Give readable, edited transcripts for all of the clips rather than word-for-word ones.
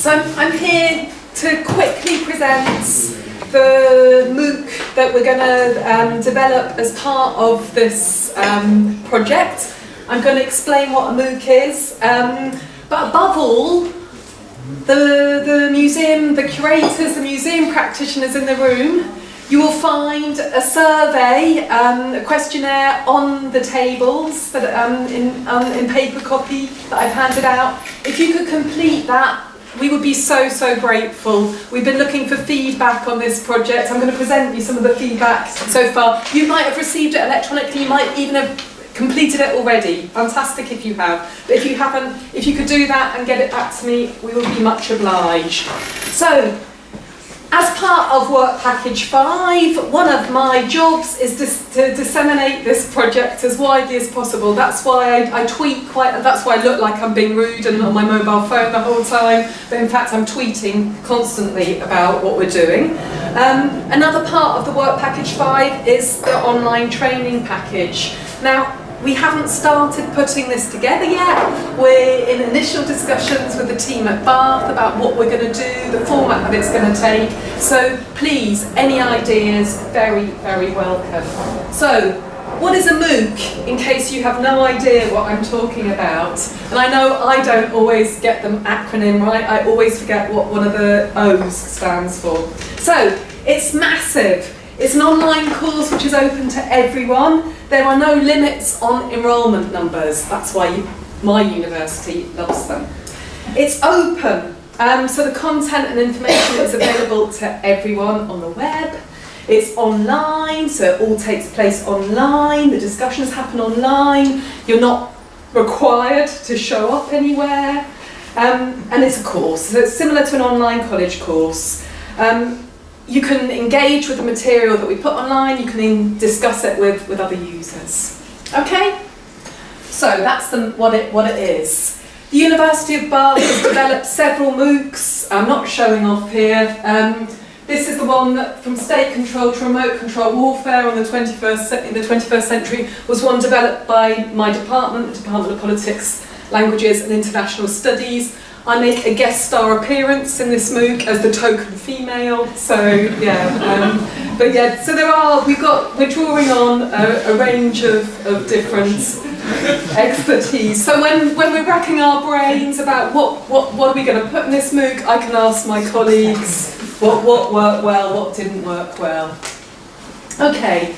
So I'm here to quickly present the MOOC that we're going to develop as part of this project. I'm going to explain what a MOOC is, but above all, the museum, the curators, the museum practitioners in the room, you will find a survey, a questionnaire on the tables that in paper copy that I've handed out. If you could complete that, we would be so grateful. We've been looking for feedback on this project. I'm going to present you some of the feedback so far. You might have received it electronically, you might even have completed it already. Fantastic if you have. But if you haven't, if you could do that and get it back to me, we would be much obliged. So, as part of Work Package 5, one of my jobs is to disseminate this project as widely as possible. That's why I tweet that's why I look like I'm being rude and on my mobile phone the whole time, but in fact I'm tweeting constantly about what we're doing. Another part of the Work Package 5 is the online training package. Now, we haven't started putting this together yet. We're in initial discussions with the team at Bath about what we're going to do, the format that it's going to take. So please, any ideas, very welcome. So, what is a MOOC, in case you have no idea what I'm talking about? And I know I don't always get the acronym right, I always forget what one of the O's stands for. So, it's massive. It's an online course which is open to everyone. There are no limits on enrolment numbers. That's why my university loves them. It's open, so the content and information is available to everyone on the web. It's online, so it all takes place online. The discussions happen online. You're not required to show up anywhere. And it's a course, so it's similar to an online college course. You can engage with the material that we put online, you can discuss it with other users. Okay? So that's what it is. The University of Bath has developed several MOOCs. I'm not showing off here. This is the one that, from state control to remote control warfare in the 21st century, was one developed by my department, the Department of Politics, Languages and International Studies. I make a guest star appearance in this MOOC as the token female, so yeah. But yeah, so we're drawing on a range of different expertise. So when we're racking our brains about what are we going to put in this MOOC, I can ask my colleagues what worked well, what didn't work well. Okay,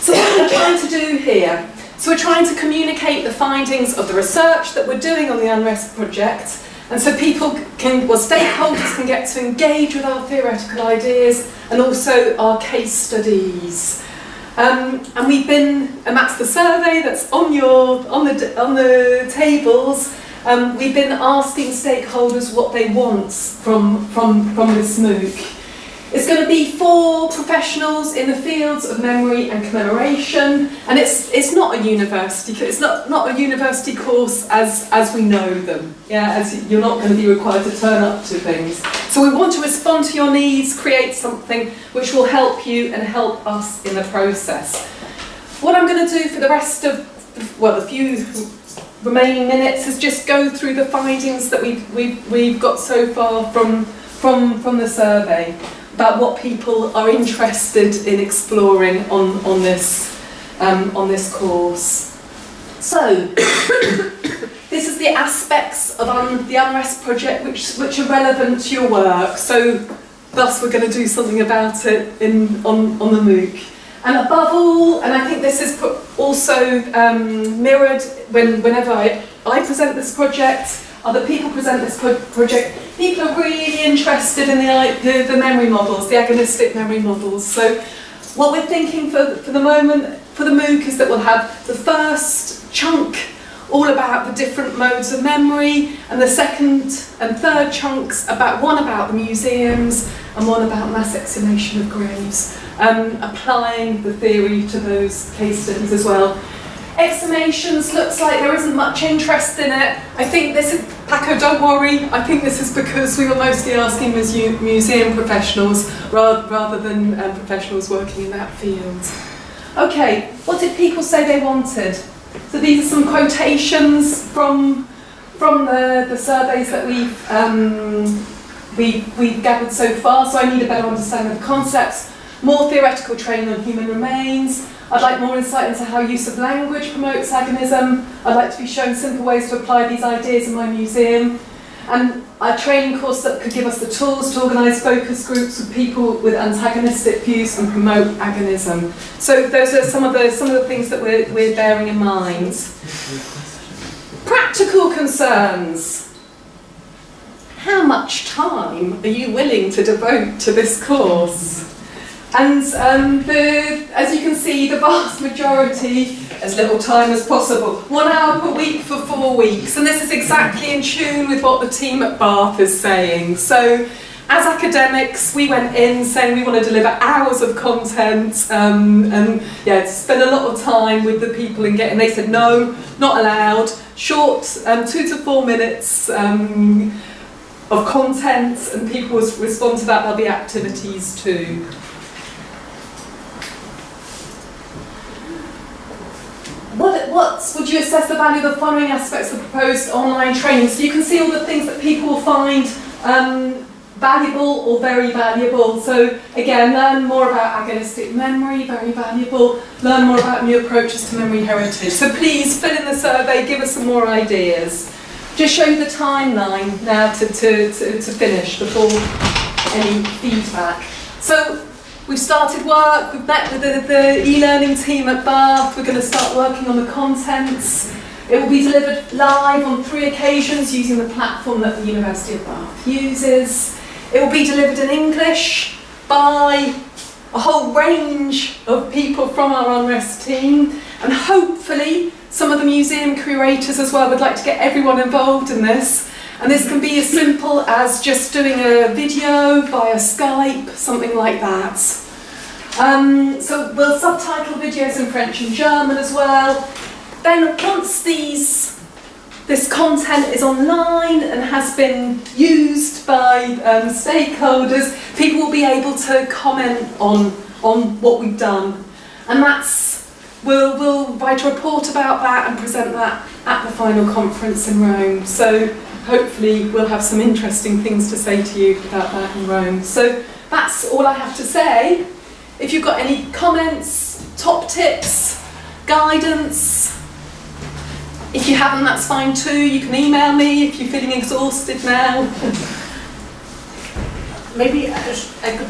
so what are we trying to do here? So we're trying to communicate the findings of the research that we're doing on the UNREST project. And so stakeholders can get to engage with our theoretical ideas and also our case studies. And that's the survey that's on the tables. We've been asking stakeholders what they want from this MOOC. It's going to be for professionals in the fields of memory and commemoration, and it's not a university. It's not a university course as we know them. Yeah, as you're not going to be required to turn up to things. So we want to respond to your needs, create something which will help you and help us in the process. What I'm going to do for the rest of the few remaining minutes is just go through the findings that we've got so far from the survey, about what people are interested in exploring on this course. So, this is the aspects of the UNREST project which are relevant to your work. So, thus we're going to do something about it on the MOOC. And above all, and I think this is also mirrored whenever I present this project, other people present this project, people are really interested in the memory models, the agonistic memory models. So what we're thinking for the moment, for the MOOC, is that we'll have the first chunk all about the different modes of memory, and the second and third chunks one about the museums and one about mass exhumation of graves, applying the theory to those case studies as well. Exhumations looks like there isn't much interest in it. I think this is, Paco, don't worry, I think this is because we were mostly asking museum professionals rather than professionals working in that field. Okay, what did people say they wanted? So these are some quotations from the surveys that we've we've gathered so far, so I need a better understanding of the concepts, more theoretical training on human remains. I'd like more insight into how use of language promotes agonism. I'd like to be shown simple ways to apply these ideas in my museum. And a training course that could give us the tools to organise focus groups with people with antagonistic views and promote agonism. So those are some of the things that we're bearing in mind. Practical concerns. How much time are you willing to devote to this course? And as you can see, the vast majority, as little time as possible. 1 hour per week for 4 weeks. And this is exactly in tune with what the team at Bath is saying. So as academics, we went in saying we want to deliver hours of content and yeah, spend a lot of time with the people and they said no, not allowed. Short, 2 to 4 minutes of content, and people will respond to that. There'll be activities too. What would you assess the value of the following aspects of the proposed online training? So you can see all the things that people will find valuable or very valuable. So again, learn more about agonistic memory, very valuable. Learn more about new approaches to memory heritage. So please fill in the survey, give us some more ideas. Just show you the timeline now to finish before any feedback. So we've started work, we've met with the e-learning team at Bath, we're going to start working on the contents. It will be delivered live on 3 occasions using the platform that the University of Bath uses. It will be delivered in English by a whole range of people from our UNREST team, and hopefully some of the museum curators as well would like to get everyone involved in this. And this can be as simple as just doing a video via Skype, something like that. So we'll subtitle videos in French and German as well. Then once this content is online and has been used by stakeholders, people will be able to comment on what we've done. And we'll write a report about that and present that at the final conference in Rome. So hopefully we'll have some interesting things to say to you about that in Rome. So that's all I have to say. If you've got any comments, top tips, guidance, if you haven't, that's fine too. You can email me if you're feeling exhausted now. Maybe I could